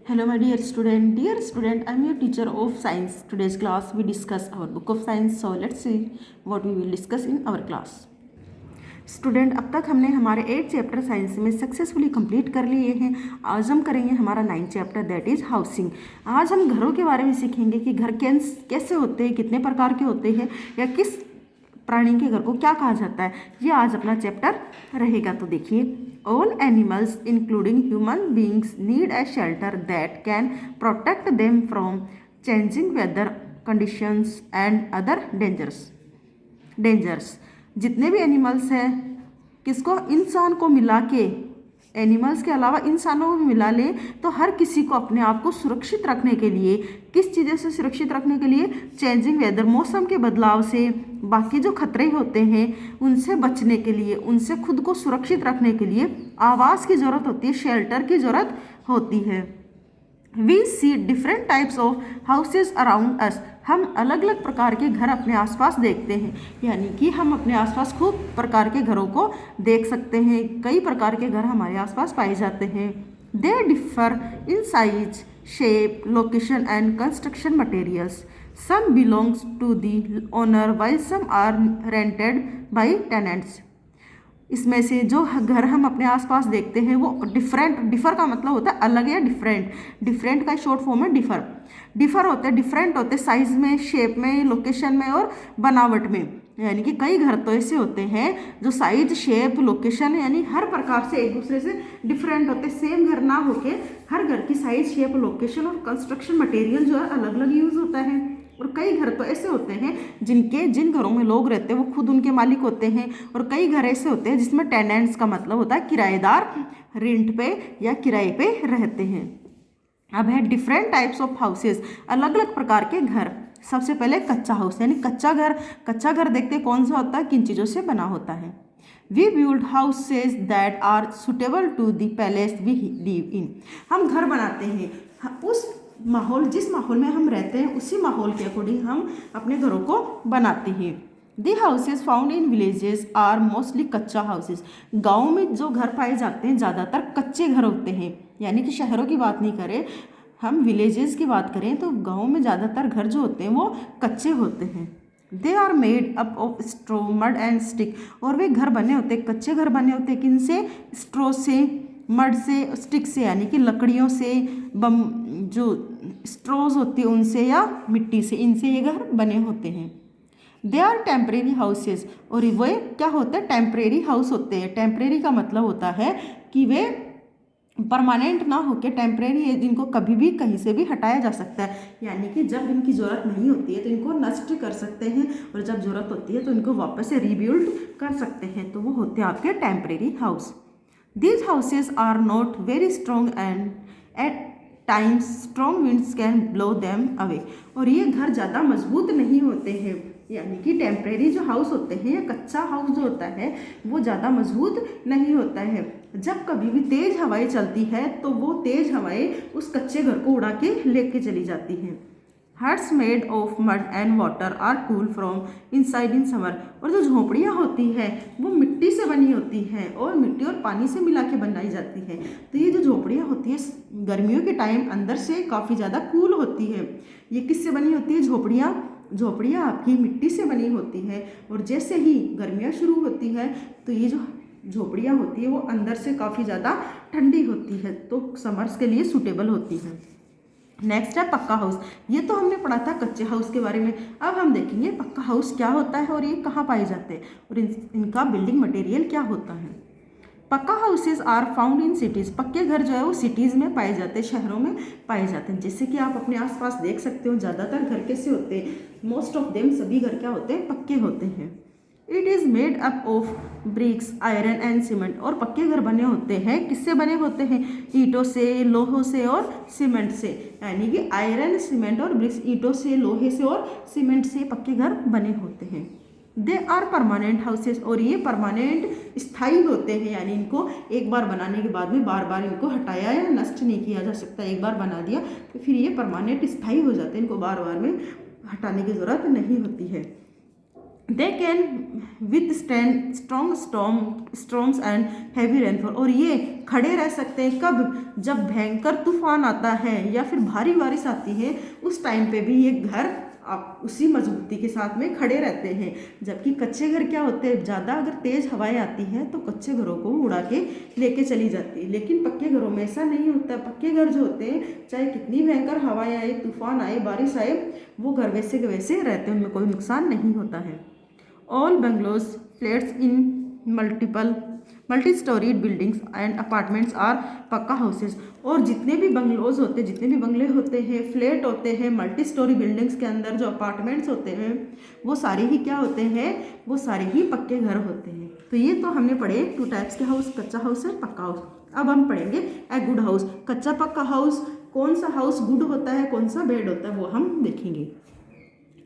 Hello, my dear student. Dear student, I am your teacher of science. Today's class we discuss our book of science. So let's see what we will discuss in our class. Student, अब तक हमने हमारे 8 chapter science में successfully complete कर लिए हैं। आज हम करेंगे हमारा 9 चैप्टर, दैट इज हाउसिंग। आज हम घरों के बारे में सीखेंगे कि घर कैसे होते हैं, कितने प्रकार के होते हैं, या किस प्राणी के घर को क्या कहा जाता है। ये आज अपना चैप्टर रहेगा। तो देखिए, all animals including human beings need a shelter that can protect them from changing weather conditions and other dangers। जितने भी एनिमल्स हैं, किसको, इंसान को मिला के, एनिमल्स के अलावा इंसानों को मिला लें तो हर किसी को अपने आप को सुरक्षित रखने के लिए, किस चीज़ों से सुरक्षित रखने के लिए, चेंजिंग वेदर, मौसम के बदलाव से, बाकी जो खतरे होते हैं उनसे बचने के लिए, उनसे खुद को सुरक्षित रखने के लिए आवास की ज़रूरत होती है, शेल्टर की ज़रूरत होती है। We see different types of houses around us. हम अलग अलग प्रकार के घर अपने आसपास देखते हैं, यानी कि हम अपने आसपास खूब प्रकार के घरों को देख सकते हैं। कई प्रकार के घर हमारे आसपास पाए जाते हैं। They differ in size, shape, location and construction materials. Some belongs to the owner while some are rented by tenants. इसमें से जो घर हम अपने आसपास देखते हैं वो डिफर का मतलब होता है अलग या डिफरेंट का शॉर्ट फॉर्म है डिफर होते हैं, डिफरेंट होते हैं साइज में, शेप में, लोकेशन में और बनावट में। यानी कि कई घर तो ऐसे होते हैं जो साइज, शेप, लोकेशन यानी हर प्रकार से एक दूसरे से डिफरेंट होते हैं। सेम घर ना होके हर घर की साइज, शेप, लोकेशन और कंस्ट्रक्शन मटेरियल जो है अलग अलग यूज होता है। और कई घर तो ऐसे होते हैं जिन घरों में लोग रहते हैं वो खुद उनके मालिक होते हैं। और कई घर ऐसे होते हैं जिसमें टेनेंट्स का मतलब होता है किराएदार, रेंट पे या किराए पे रहते हैं। अब है डिफरेंट टाइप्स ऑफ हाउसेस, अलग अलग प्रकार के घर। सबसे पहले कच्चा हाउस यानी कच्चा घर देखते हैं कौन सा होता है, किन चीज़ों से बना होता है। We build houses that are suitable to the place we live in. हम घर बनाते हैं जिस माहौल में हम रहते हैं उसी माहौल के अकॉर्डिंग हम अपने घरों को बनाते हैं। The houses found in villages are mostly kutcha houses. गाँव में जो घर पाए जाते हैं ज़्यादातर कच्चे घर होते हैं, यानी कि शहरों की बात नहीं करें, हम विलेजेस की बात करें तो गाँव में ज़्यादातर घर जो होते हैं वो कच्चे होते हैं। They are made up of straw, mud and stick. और वे घर बने होते हैं, कच्चे घर बने होते हैं किन से, स्ट्रो से, मड से, स्टिक से यानी कि लकड़ियों से, जो स्ट्रोज होती है उनसे या मिट्टी से, इनसे ये घर बने होते हैं। They are temporary houses. और वे क्या होते हैं, टेम्परेरी हाउस होते हैं। टेम्परेरी का मतलब होता है कि वे परमानेंट ना होकर टेम्परेरी है, जिनको कभी भी कहीं से भी हटाया जा सकता है। यानी कि जब इनकी ज़रूरत नहीं होती है तो इनको नष्ट कर सकते हैं, और जब ज़रूरत होती है तो इनको वापस से रीबिल्ड कर सकते हैं। तो वो होते हैं आपके temporary house. These houses are not very strong and at times strong winds can blow them away। और ये घर ज़्यादा मजबूत नहीं होते हैं, यानी कि टेम्परेरी जो हाउस होते हैं या कच्चा हाउस जो होता है वो ज़्यादा मजबूत नहीं होता है। जब कभी भी तेज़ हवाएं चलती है तो वो तेज़ हवाएं उस कच्चे घर को उड़ा के लेके चली जाती हैं। Huts made of mud and water are cool from inside in summer. और जो झोपड़ियाँ होती हैं वो मिट्टी से बनी होती हैं और मिट्टी और पानी से मिला के बनाई जाती है। तो ये जो झोपड़ियाँ होती है गर्मियों के टाइम अंदर से काफ़ी ज़्यादा कूल होती है। ये किससे बनी होती है, झोपड़ियाँ आपकी मिट्टी से बनी होती है। और जैसे ही गर्मियाँ शुरू होती है तो ये जो झोपड़ियाँ होती है वो अंदर से काफ़ी ज़्यादा ठंडी होती है, तो समर्स के लिए सूटेबल होती है। नेक्स्ट है पक्का हाउस। ये तो हमने पढ़ा था कच्चे हाउस के बारे में। अब हम देखेंगे पक्का हाउस क्या होता है और ये कहाँ पाए जाते हैं और इनका बिल्डिंग मटेरियल क्या होता है। Pucca houses are found in cities. पक्के घर जो है वो सिटीज़ में पाए जाते हैं, शहरों में पाए जाते हैं। जैसे कि आप अपने आसपास देख सकते हो ज़्यादातर घर कैसे होते हैं, मोस्ट ऑफ देम, सभी घर क्या होते हैं, पक्के होते हैं। It is made up of BRICS, iron and cement. और पक्के घर बने होते हैं किससे बने होते हैं, ईंटों से, लोहों से और सीमेंट से। यानी कि आयरन, सीमेंट और ब्रिक्स, ईंटों से, लोहे से और सीमेंट से पक्के घर बने होते हैं। They are permanent houses. और ये परमानेंट, स्थायी होते हैं, यानी इनको एक बार बनाने के बाद में बार बार इनको हटाया या नष्ट नहीं किया जा सकता। एक बार बना दिया तो फिर ये परमानेंट, स्थायी हो जाते हैं, इनको बार बार में हटाने की ज़रूरत नहीं होती है। They can withstand strong storms and heavy rainfall. और ये खड़े रह सकते हैं कब, जब भयंकर तूफान आता है या फिर भारी बारिश आती है, उस टाइम पे भी ये घर आप उसी मजबूती के साथ में खड़े रहते हैं। जबकि कच्चे घर क्या होते हैं, ज़्यादा अगर तेज़ हवाएं आती हैं तो कच्चे घरों को उड़ा के लेके चली जाती है, लेकिन पक्के घरों में ऐसा नहीं होता। पक्के घर जो होते हैं, चाहे कितनी भयंकर हवाएं आए, तूफान आए, बारिश आए, वो घर वैसे के वैसे रहते हैं, उनमें कोई नुकसान नहीं होता है। All bungalows flats in multi storeyed buildings and apartments are pucca houses. और जितने भी बंगलोज होते हैं, जितने भी बंगले होते हैं, फ्लैट होते हैं, मल्टी स्टोरी बिल्डिंग्स के अंदर जो अपार्टमेंट्स होते हैं, वो सारे ही क्या होते हैं, वो सारे ही पक्के घर होते हैं। तो ये तो हमने पढ़े 2 टाइप्स के हाउस, कच्चा हाउस और पक्का हाउस। अब हम पढ़ेंगे ए गुड हाउस। कच्चा पक्का हाउस, कौन सा हाउस गुड होता है, कौन सा बैड होता है, वो हम देखेंगे।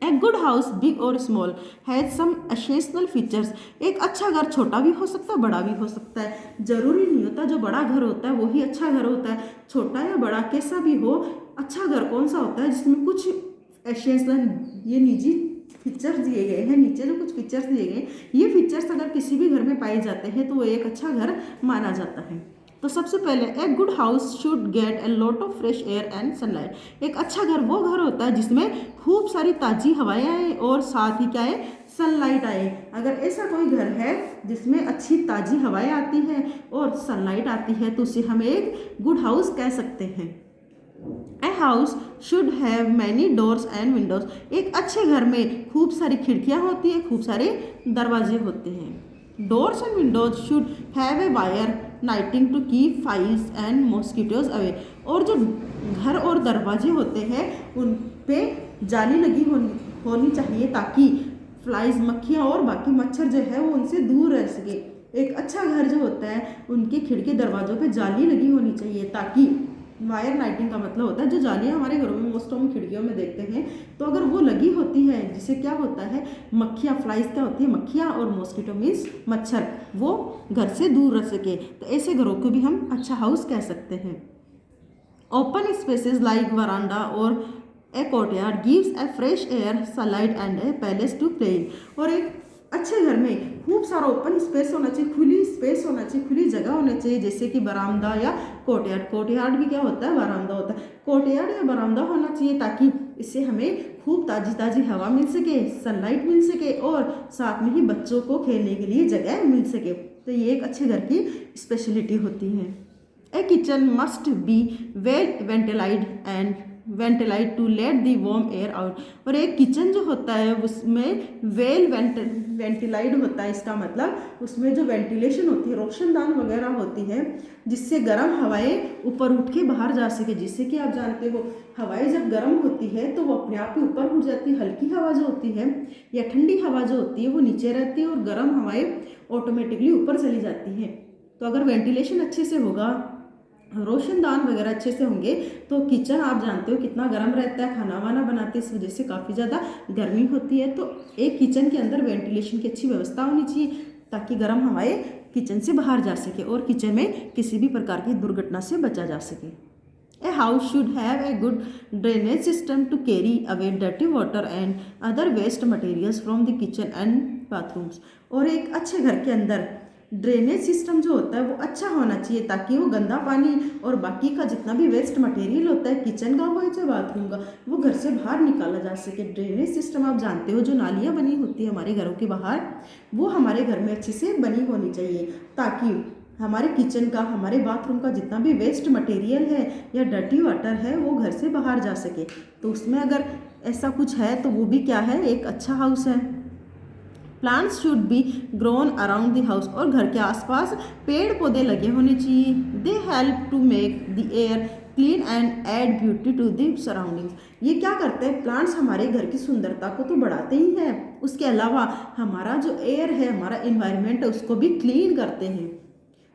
ए गुड हाउस बिग और small has some essential features. एक अच्छा घर छोटा भी हो सकता है, बड़ा भी हो सकता है। जरूरी नहीं होता जो बड़ा घर होता है वो ही अच्छा घर होता है। छोटा या बड़ा कैसा भी हो, अच्छा घर कौन सा होता है जिसमें कुछ एसेंशियल, ये निजी फीचर्स दिए गए हैं, नीचे जो कुछ फीचर्स दिए गए, ये फीचर्स अगर किसी भी घर में पाए जाते हैं तो वो एक अच्छा घर माना जाता है। तो सबसे पहले ए good house should get a lot of fresh air and sunlight. एक अच्छा घर वो घर होता है जिसमें खूब सारी ताज़ी हवाएं आए और साथ ही क्या है, सनलाइट आए। अगर ऐसा कोई घर है जिसमें अच्छी ताज़ी हवाएं आती हैं और सनलाइट आती है तो उसे हम एक गुड हाउस कह सकते हैं। ए house should have many doors and Windows. एक अच्छे घर में खूब सारी खिड़कियाँ होती हैं, खूब सारे दरवाजे होते हैं। Doors and windows should have a wire netting to keep flies and mosquitoes away. और जो घर और दरवाजे होते हैं उन पे जाली लगी होनी चाहिए ताकि फ्लाइज, मक्खियाँ और बाकी मच्छर जो है वो उनसे दूर रह सके। एक अच्छा घर जो होता है उनके खिड़की दरवाजों पे जाली लगी होनी चाहिए, ताकि वायर नाइटिंग का मतलब होता है जो जालियाँ हमारे घरों में मोस्ट ऑफ खिड़कियों में देखते हैं, तो अगर वो लगी होती है जिससे क्या होता है, मक्खियाँ, फ्लाइज क्या होती है, मक्खियाँ, और मॉस्किटो मीन्स मच्छर, वो घर से दूर रह सके। तो ऐसे घरों को भी हम अच्छा हाउस कह सकते हैं। ओपन स्पेसेस लाइक वरांडा और a courtyard gives a fresh air, sunlight and a palace to play in. और एक अच्छे घर में खूब सारा ओपन स्पेस होना चाहिए, खुली स्पेस होना चाहिए, खुली जगह होनी चाहिए, जैसे कि बरामदा या कोर्टयार्ड। कोर्टयार्ड भी क्या होता है, बरामदा होता है। कोर्टयार्ड या बरामदा होना चाहिए ताकि इससे हमें खूब ताज़ी ताज़ी हवा मिल सके, सनलाइट मिल सके और साथ में ही बच्चों को खेलने के लिए जगह मिल सके। तो ये एक अच्छे घर की स्पेशलिटी होती है। A kitchen must be well ventilate to let the warm air out. और एक किचन जो होता है उसमें वेल वेंटिलाइट होता है, इसका मतलब उसमें जो वेंटिलेशन होती है, रोशनदान वगैरह होती है, जिससे गर्म हवाएं ऊपर उठ के बाहर जा सके। जिससे कि आप जानते हो हवाएं जब गर्म होती है तो वो अपने आप ही ऊपर उठ जाती है। हल्की हवा जो होती है या ठंडी हवा जो होती है वो नीचे रहती है और गर्म हवाएं ऑटोमेटिकली ऊपर चली जाती हैं। तो अगर वेंटिलेशन अच्छे से होगा, रोशनदान वगैरह अच्छे से होंगे, तो किचन आप जानते हो कितना गर्म रहता है, खाना वाना बनाते इस वजह से काफ़ी ज़्यादा गर्मी होती है। तो एक किचन के अंदर वेंटिलेशन की अच्छी व्यवस्था होनी चाहिए ताकि गर्म हवाएं किचन से बाहर जा सके और किचन में किसी भी प्रकार की दुर्घटना से बचा जा सके। A house should have a good drainage system to carry away dirty water and other waste materials from the kitchen and bathrooms. और एक अच्छे घर के अंदर ड्रेनेज सिस्टम जो होता है वो अच्छा होना चाहिए ताकि वो गंदा पानी और बाकी का जितना भी वेस्ट मटेरियल होता है, किचन का हो या बाथरूम का, वो घर से बाहर निकाला जा सके। ड्रेनेज सिस्टम आप जानते हो जो नालियाँ बनी होती है हमारे घरों के बाहर, वो हमारे घर में अच्छे से बनी होनी चाहिए ताकि हमारे किचन का, हमारे बाथरूम का जितना भी वेस्ट मटेरियल है या डर्टी वाटर है वो घर से बाहर जा सके। तो उसमें अगर ऐसा कुछ है तो वो भी क्या है, एक अच्छा हाउस है। Plants should be grown around the house. और घर के आसपास पेड़ पौधे लगे होने चाहिए। They help to make the air clean and add beauty to the surroundings. ये क्या करते हैं, प्लांट्स हमारे घर की सुंदरता को तो बढ़ाते ही हैं, उसके अलावा हमारा जो एयर है, हमारा इन्वायरमेंट है, उसको भी क्लीन करते हैं।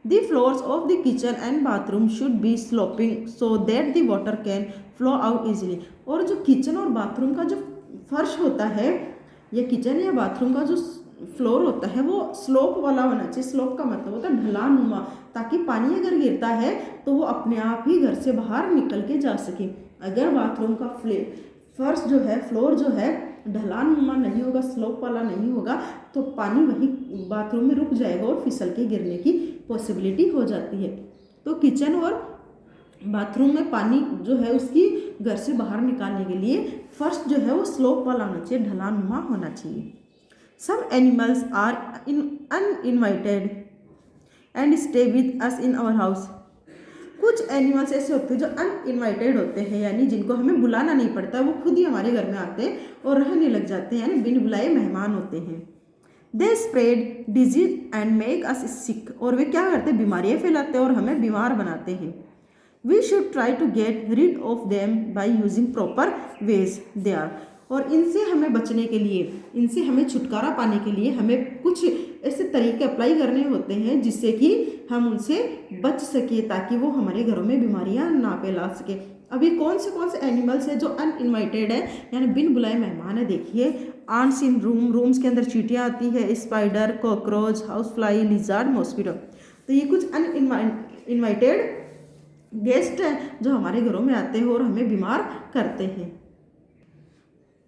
The floors of the kitchen and bathroom should be sloping so that the water can flow out easily। और जो किचन और बाथरूम का जो फर्श होता है या किचन या बाथरूम का जो फ्लोर होता है वो स्लोप वाला होना चाहिए। स्लोप का मतलब होता है ढलानुमा, ताकि पानी अगर गिरता है तो वो अपने आप ही घर से बाहर निकल के जा सके। अगर बाथरूम का फर्श जो है, फ्लोर जो है ढलानुमा नहीं होगा, स्लोप वाला नहीं होगा, तो पानी वहीं बाथरूम में रुक जाएगा और फिसल के गिरने की पॉसिबिलिटी हो जाती है। तो किचन और बाथरूम में पानी जो है उसकी घर से बाहर निकालने के लिए फर्स्ट जो है वो स्लोप वाला होना चाहिए, ढलानुमा होना चाहिए। Some animals are uninvited and stay with us in our house. कुछ एनिमल्स ऐसे होते हैं जो अनइनवाइटेड होते हैं, यानी जिनको हमें बुलाना नहीं पड़ता, वो खुद ही हमारे घर में आते हैं और रहने लग जाते हैं, यानी बिन बुलाए मेहमान होते हैं। They spread disease and make us sick, और वे क्या करते हैं, बीमारियाँ फैलाते हैं और हमें बीमार बनाते हैं। We should try to get rid of them by using proper ways they are, और इनसे हमें बचने के लिए, इनसे हमें छुटकारा पाने के लिए हमें कुछ ऐसे तरीके अप्लाई करने होते हैं जिससे कि हम उनसे बच सके, ताकि वो हमारे घरों में बीमारियां ना फैला सके। अभी कौन से एनिमल्स हैं जो अनइनवाइटेड है, यानी बिन बुलाए मेहमान है? देखिए, आंट्स इन रूम्स के अंदर चींटियाँ आती है, spider, cockroach, house fly, lizard, mosquito. तो ये कुछ अनइनवाइटेड गेस्ट हैं जो हमारे घरों में आते हैं और हमें बीमार करते हैं।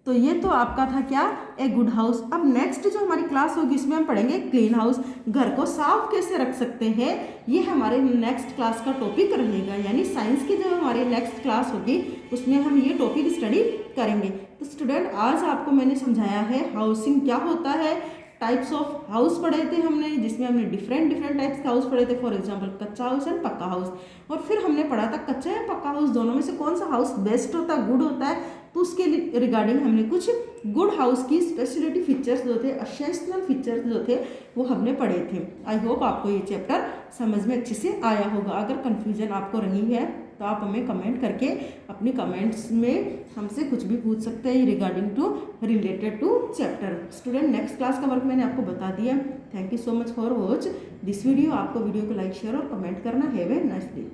तो ये तो आपका था क्या, ए गुड हाउस। अब नेक्स्ट जो हमारी क्लास होगी इसमें हम पढ़ेंगे क्लीन हाउस, घर को साफ कैसे रख सकते हैं, ये हमारे नेक्स्ट क्लास का टॉपिक रहेगा। यानी साइंस की जो हमारी नेक्स्ट क्लास होगी उसमें हम ये टॉपिक स्टडी करेंगे। तो स्टूडेंट, आज आपको मैंने समझाया है हाउसिंग क्या होता है, टाइप्स ऑफ हाउस पढ़े थे हमने, जिसमें हमने डिफरेंट टाइप्स का हाउस पढ़े थे। फॉर एग्जांपल कच्चा हाउस एंड पक्का हाउस। और फिर हमने पढ़ा था कच्चा या पक्का हाउस दोनों में से कौन सा हाउस बेस्ट होता है, गुड होता है। तो उसके रिगार्डिंग हमने कुछ गुड हाउस की स्पेशलिटी फीचर्स जो थे, एसेंशियल फीचर्स जो थे, वो हमने पढ़े थे। आई होप आपको ये चैप्टर समझ में अच्छे से आया होगा। अगर कन्फ्यूजन आपको रही है तो आप हमें कमेंट करके अपनी कमेंट्स में हमसे कुछ भी पूछ सकते हैं regarding to related to chapter. Student, next class का वर्क मैंने आपको बता दिया। Thank you so much for watch this video. आपको वीडियो को लाइक, शेयर और कमेंट करना। Have a nice day.